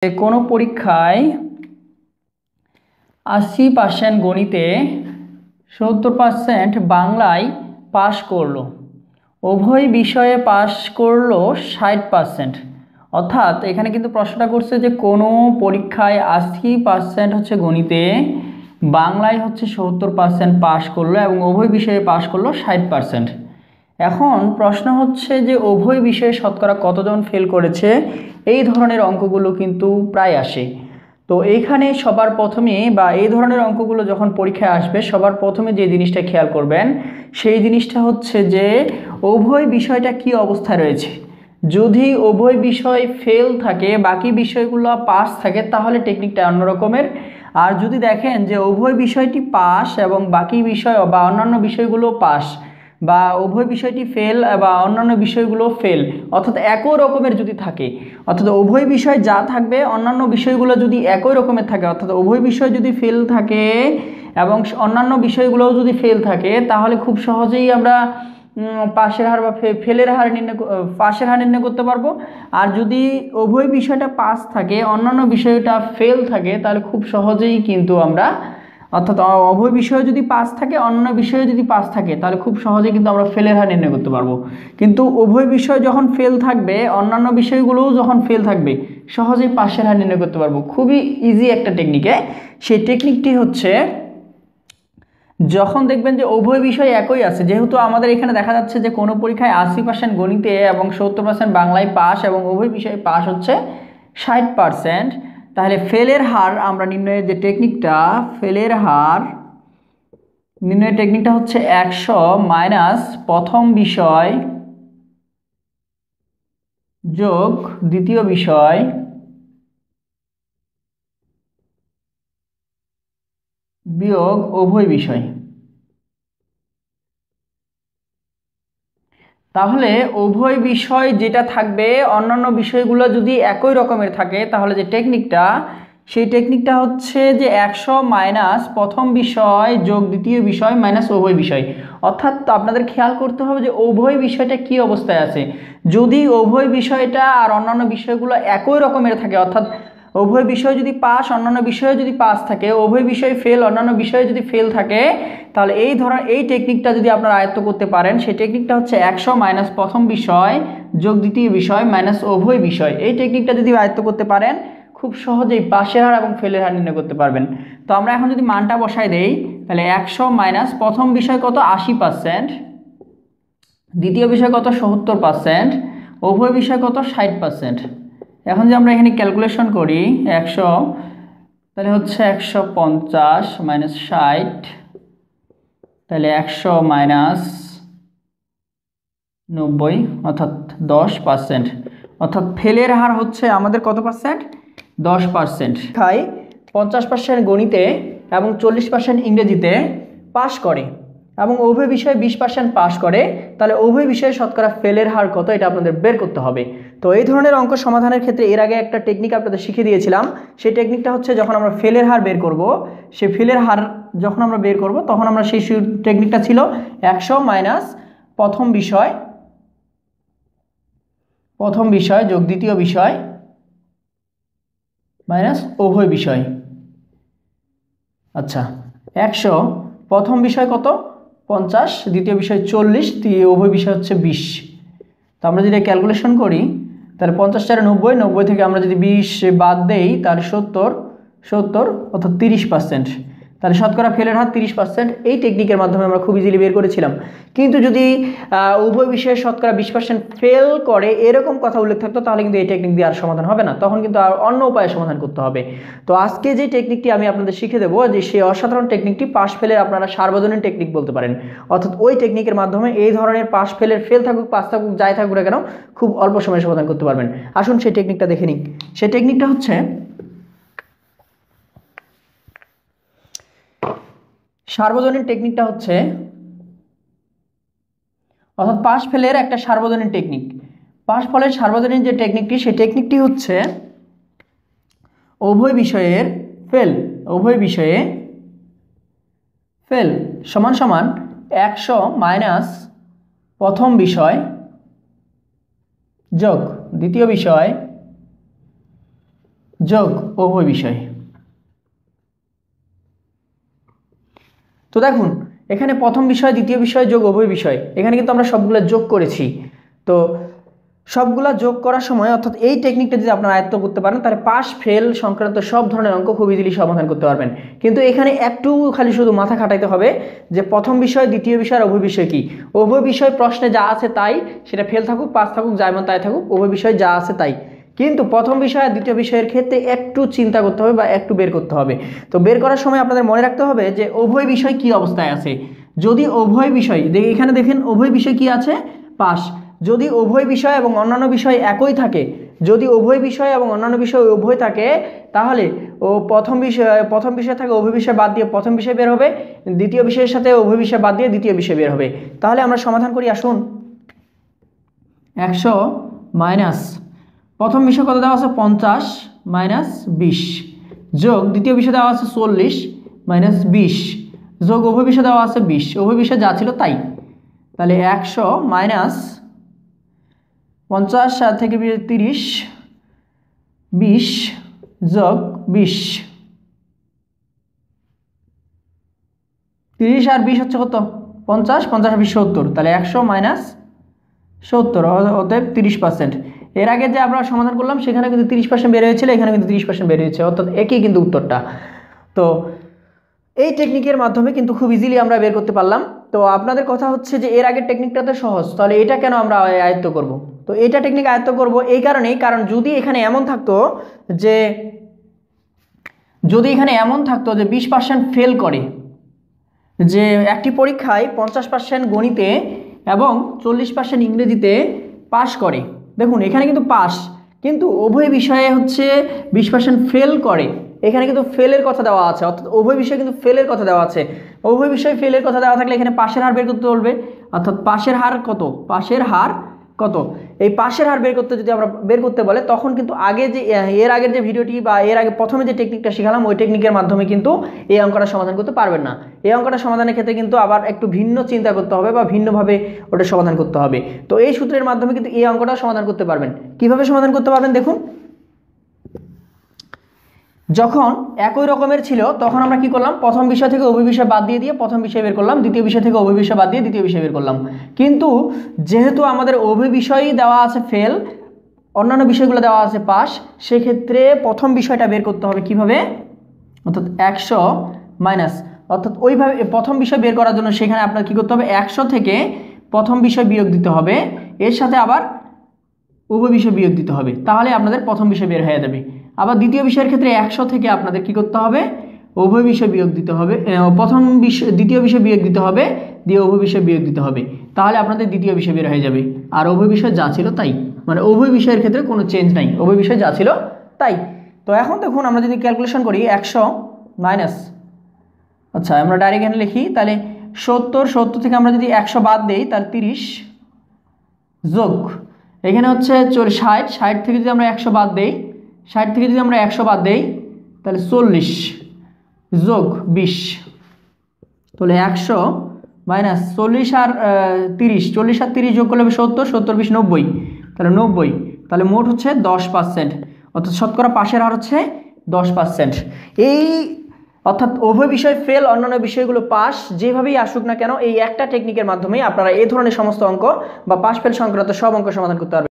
কোনো পরীক্ষায় 80% গণিতে 70% বাংলায় পাশ করলো, উভয় বিষয়ে পাশ করলো 60%। অর্থাৎ এখানে কিন্তু প্রশ্নটা করছে যে কোনো পরীক্ষায় 80% হচ্ছে গণিতে, বাংলায় হচ্ছে 70% পাশ করলো এবং উভয় বিষয়ে পাশ করলো 60%। এখন প্রশ্ন হচ্ছে যে উভয় বিষয়ে শতকরা কতজন ফেল করেছে, এই ধরনের অঙ্কগুলো কিন্তু প্রায় আসে। তো এইখানে সবার প্রথমে বা এই ধরনের অঙ্কগুলো যখন পরীক্ষায় আসবে সবার প্রথমে যে জিনিসটা খেয়াল করবেন সেই জিনিসটা হচ্ছে যে উভয় বিষয়টা কি অবস্থায় রয়েছে। যদি উভয় বিষয় ফেল থাকে, বাকি বিষয়গুলো পাস থাকে, তাহলে টেকনিকটা অন্য রকমের। আর যদি দেখেন যে উভয় বিষয়টি পাস এবং বাকি বিষয় বা অন্যান্য বিষয়গুলো পাস, বা উভয় বিষয়টি ফেল বা অন্যান্য বিষয়গুলো ফেল, অর্থাৎ একই রকমের যদি থাকে, অর্থাৎ উভয় বিষয় যা থাকবে অন্যান্য বিষয়গুলো যদি একই রকমের থাকে, অর্থাৎ উভয় বিষয় যদি ফেল থাকে এবং অন্যান্য বিষয়গুলোও যদি ফেল থাকে, তাহলে খুব সহজেই আমরা পাশের হার বা ফেলের হার পাশের হার নির্ণয় করতে পারবো। আর যদি উভয় বিষয়টা পাস থাকে, অন্যান্য বিষয়টা ফেল থাকে, তাহলে খুব সহজেই কিন্তু আমরা, অর্থাৎ উভয় বিষয়ে যদি পাস থাকে, অন্য বিষয়ে যদি পাস থাকে, তাহলে খুব সহজেই কিন্তু আমরা ফেলের হার নির্ণয় করতে পারবো। কিন্তু উভয় বিষয় যখন ফেল থাকবে, অন্যান্য বিষয়গুলোও যখন ফেল থাকবে, সহজেই পাশের হার নির্ণয় করতে পারবো। খুবই ইজি একটা টেকনিকে। সেই টেকনিকটি হচ্ছে যখন দেখবেন যে উভয় বিষয় একই আছে, যেহেতু আমাদের এখানে দেখা যাচ্ছে যে কোনো পরীক্ষায় 80% গণিতে এবং 70% বাংলায় পাস এবং উভয় বিষয়ে পাস হচ্ছে 60%, তাহলে ফেলের হার আমরা নির্ণয়ের যে টেকনিকটা, ফেলের হার নির্ণয়ের টেকনিকটা হচ্ছে 100 মাইনাস প্রথম বিষয় যোগ দ্বিতীয় বিষয় বিয়োগ উভয় বিষয়। তাহলে উভয় বিষয় যেটা থাকবে, অন্যান্য বিষয়গুলো যদি একই রকমের থাকে, তাহলে যে টেকনিকটা, সেই টেকনিকটা হচ্ছে যে 100 মাইনাস প্রথম বিষয় যোগ দ্বিতীয় বিষয় মাইনাস উভয় বিষয়। অর্থাৎ আপনাদের খেয়াল করতে হবে যে উভয় বিষয়টা কি অবস্থায় আছে। যদি উভয় বিষয়টা আর অন্যান্য বিষয়গুলো একই রকমের থাকে, অর্থাৎ উভয় বিষয় যদি পাস, অন্যান্য বিষয়ে যদি পাস থাকে, উভয় বিষয় ফেল, অন্যান্য বিষয়ে যদি ফেল থাকে, তাহলে এই টেকনিকটা যদি আপনারা আয়ত্ত করতে পারেন, সেই টেকনিকটা হচ্ছে 100 মাইনাস প্রথম বিষয় যোগ দ্বিতীয় বিষয় মাইনাস উভয় বিষয়। এই টেকনিকটা যদি আয়ত্ত করতে পারেন, খুব সহজেই পাশের হার এবং ফেলের হার নির্ণয় করতে পারবেন। তো আমরা এখন যদি মানটা বসাই দেই, তাহলে 100 মাইনাস প্রথম বিষয় কত 80%, দ্বিতীয় বিষয় কত 70%, উভয় বিষয় কত 60%। এখন যে আমরা এখানে ক্যালকুলেশন করি 100, তাহলে হচ্ছে 150 মাইনাস 60, তাহলে 100 মাইনাস 90, অর্থাৎ 10%। অর্থাৎ ফেলের হার হচ্ছে আমাদের কত পার্সেন্ট, 10%। খাই 50% গণিতে এবং 40% ইংরেজিতে পাস করে এবং উভয় বিষয়ে 20% পাস করে, তাহলে উভয় বিষয়ে শতকরা ফেলের হার কত, এটা আপনাদের বের করতে হবে। তো এই ধরনের অঙ্ক সমাধানের ক্ষেত্রে এর আগে একটা টেকনিক আপনাদের শিখিয়ে দিয়েছিলাম। সেই টেকনিকটা হচ্ছে যখন আমরা ফেলের হার বের করব, সেই ফেলের হার যখন আমরা বের করব, তখন আমরা সেই টেকনিকটা ছিল 100 মাইনাস প্রথম বিষয় যোগ দ্বিতীয় বিষয় মাইনাস উভয় বিষয়। আচ্ছা, 100 প্রথম বিষয় কত 50, দ্বিতীয় বিষয় 40, উভয় বিষয় হচ্ছে 20। তো আমরা যদি ক্যালকুলেশন করি, তাহলে 50 × 90, 90 থেকে আমরা যদি 20 বাদ দেই, তাহলে 70, অর্থাৎ 30%। তাহলে শতকরা ফেলের হার 30%। এই টেকনিকের মাধ্যমে আমরা খুব ইজিলি বের করেছিলাম। কিন্তু যদি উভয় বিষয়ে শতকরা 20% ফেল করে এরকম কথা উল্লেখ থাকতো, তাহলে কিন্তু এই টেকনিক দিয়ে আর সমাধান হবে না, তখন কিন্তু আর অন্য উপায়ে সমাধান করতে হবে। তো আজকে যে টেকনিকটি আমি আপনাদের শিখে দেবো, যে সেই অসাধারণ টেকনিকটি পাশ ফেলের আপনারা সার্বজনীন টেকনিক বলতে পারেন। অর্থাৎ ওই টেকনিকের মাধ্যমে এই ধরনের পাশ ফেলের ফেল থাকুক, পাস থাকুক, যাই থাকুক না কেন, খুব অল্প সময়ে সমাধান করতে পারবেন। আসুন সেই টেকনিকটা দেখে নিই। সেই টেকনিকটা হচ্ছে, সার্বজনীন টেকনিকটা হচ্ছে, অর্থাৎ পাশ ফেলের একটা সার্বজনীন টেকনিক। পাশ ফলের সার্বজনীন যে টেকনিকটি, সেই টেকনিকটি হচ্ছে উভয় বিষয়ে ফেল সমান সমান 100 মাইনাস প্রথম বিষয় যোগ দ্বিতীয় বিষয় যোগ উভয় বিষয়। তো দেখুন এখানে প্রথম বিষয় দ্বিতীয় বিষয় যোগ উভয় বিষয়, এখানে কিন্তু আমরা সবগুলো যোগ করেছি। তো সবগুলা যোগ করার সময় অর্থাৎ এই টেকনিকটা যদি আপনারা আয়ত্ত করতে পারেন তাহলে পাস ফেল সংক্রান্ত সব ধরনের অঙ্ক খুব ইজিলি সমাধান করতে পারবেন। কিন্তু এখানে একটু খালি শুধু মাথা খাটাইতে হবে যে প্রথম বিষয় দ্বিতীয় বিষয় আর উভয় বিষয় কি। উভয় বিষয় প্রশ্নে যা আছে তাই, সেটা ফেল থাকুক পাস থাকুক যা এমন তাই থাকুক, উভয় বিষয় যা আছে তাই। কিন্তু প্রথম বিষয় আর দ্বিতীয় বিষয়ের ক্ষেত্রে একটু চিন্তা করতে হবে বা একটু বের করতে হবে। তো বের করার সময় আপনাদের মনে রাখতে হবে যে উভয় বিষয় কি অবস্থায় আছে। যদি উভয় বিষয় এখানে দেখেন উভয় বিষয় কি আছে, পাস। যদি উভয় বিষয় এবং অন্যান্য বিষয় একই থাকে, যদি উভয় বিষয় এবং অন্যান্য বিষয় উভয় থাকে, তাহলে প্রথম বিষয় থাকে উভয় বিষয় বাদ দিয়ে প্রথম বিষয় বের হবে, দ্বিতীয় বিষয়ের সাথে উভয় বিষয় বাদ দিয়ে দ্বিতীয় বিষয় বের হবে। তাহলে আমরা সমাধান করি আসুন। 100 মাইনাস প্রথম বিষয় কত দেওয়া আছে 50 মাইনাস 20 যোগ দ্বিতীয় বিষয় দেওয়া আছে 40 মাইনাস 20 যোগ উভয় বিষয় দেওয়া আছে 20, উভয় বিষয় যা ছিল তাই। তাহলে 100 মাইনাস 50 থেকে 30 20 যোগ 20, 30 আর 20 হচ্ছে কত 50, 50 আর 20 70। তাহলে 100 মাইনাস 70 অতএব 30%। এর আগে যে আমরা সমাধান করলাম সেখানে কিন্তু 30% বের হয়েছিল, এখানে কিন্তু 30% বের হয়েছে, অর্থাৎ একই কিন্তু উত্তরটা। তো এই টেকনিকের মাধ্যমে কিন্তু খুব ইজিলি আমরা বের করতে পারলাম। তো আপনাদের কথা হচ্ছে যে এর আগের টেকনিকটা তো সহজ, তাহলে এটা কেন আমরা আয়ত্ত করব। তো এটা টেকনিক আয়ত্ত করব এই কারণেই, কারণ যদি এখানে এমন থাকতো যে 20% ফেল করে, যে একটি পরীক্ষায় 50% গণিতে এবং 40% ইংরেজিতে পাস করে, দেখুন এখানে কিন্তু পাস, কিন্তু উভয় বিষয়ে হচ্ছে 20% ফেল করে, এখানে কিন্তু ফেলের কথা দেওয়া আছে, অর্থাৎ উভয় বিষয়ে কিন্তু ফেলের কথা দেওয়া আছে। উভয় বিষয়ে ফেলের কথা দেওয়া থাকলে এখানে পাশের হার বের করতে বলবে, অর্থাৎ পাশের হার কত, পাশের হার কত, এই পাশের হার বের করতে যদি আমরা বের করতে বলে তখন কিন্তু আগে যে এর আগের যে ভিডিওটি বা এর আগে প্রথমে যে টেকনিকটা শিখালাম ওই টেকনিকের মাধ্যমে কিন্তু এই অঙ্কটা সমাধান করতে পারবেন না। এই অঙ্কটা সমাধানের ক্ষেত্রে কিন্তু আবার একটু ভিন্ন চিন্তা করতে হবে বা ভিন্নভাবে ওটা সমাধান করতে হবে। তো এই সূত্রের মাধ্যমে কিন্তু এই অঙ্কটা সমাধান করতে পারবেন। কিভাবে সমাধান করতে পারবেন দেখুন, যখন একই রকমের ছিল তখন আমরা কি করলাম, প্রথম বিষয় থেকে উভয় বিষয় বাদ দিয়ে প্রথম বিষয় বের করলাম, দ্বিতীয় বিষয় থেকে উভয় বিষয় বাদ দিয়ে দ্বিতীয় বিষয় বের করলাম। কিন্তু যেহেতু আমাদের উভয় বিষয়ই দেওয়া আছে ফেল, অন্যান্য বিষয়গুলো দেওয়া আছে পাস, সেক্ষেত্রে প্রথম বিষয়টা বের করতে হবে কিভাবে, অর্থাৎ 100 মাইনাস, অর্থাৎ ওইভাবে প্রথম বিষয় বের করার জন্য সেখানে আপনার কি করতে হবে 100 থেকে প্রথম বিষয় বিয়োগ দিতে হবে, এর সাথে আবার উভয় বিষয় বিয়োগ দিতে হবে, তাহলে আপনাদের প্রথম বিষয় বের হয়ে যাবে। আবার দ্বিতীয় বিষয়ের ক্ষেত্রে 100 থেকে আপনাদের কি করতে হবে, উভয় বিষয় বিয়োগ দিতে হবে, দ্বিতীয় বিষয় বিয়োগ দিতে হবে, দিয়ে উভয় বিষয় বিয়োগ দিতে হবে, তাহলে আপনাদের দ্বিতীয় বিষয় বের হয়ে যাবে। আর উভয় বিষয় যা ছিল তাই, মানে উভয় বিষয়ের ক্ষেত্রে কোনো চেঞ্জ নাই, উভয় বিষয় যা ছিল তাই। তো এখন দেখুন আমরা যদি ক্যালকুলেশন করি 100 মাইনাস, আচ্ছা আমরা ডাইরেক্ট এখানে লিখি, তাহলে 70 থেকে আমরা যদি 100 বাদ দেই তাহলে 30 যোগ এখানে হচ্ছে 60 থেকে যদি আমরা 100 বাদ দেই, 60 থেকে যদি আমরা 100 বাদ দেই তাহলে 40 যোগ 20, তাহলে 100 মাইনাস 40 আর 30 যোগ করলে হবে 70, 20 90, তাহলে 90, তাহলে মোট হচ্ছে 10%, অর্থাৎ শতকরা পাশের হার হচ্ছে 10%। এই অর্থাৎ উভয় বিষয় ফেল, অন্যান্য বিষয়গুলো পাস, যেভাবেই আসুক না কেন এই একটা টেকনিকের মাধ্যমে আপনারা এই ধরনের সমস্ত অঙ্ক বা পাস ফেল সংক্রান্ত সব অঙ্ক সমাধান করতে পারবেন।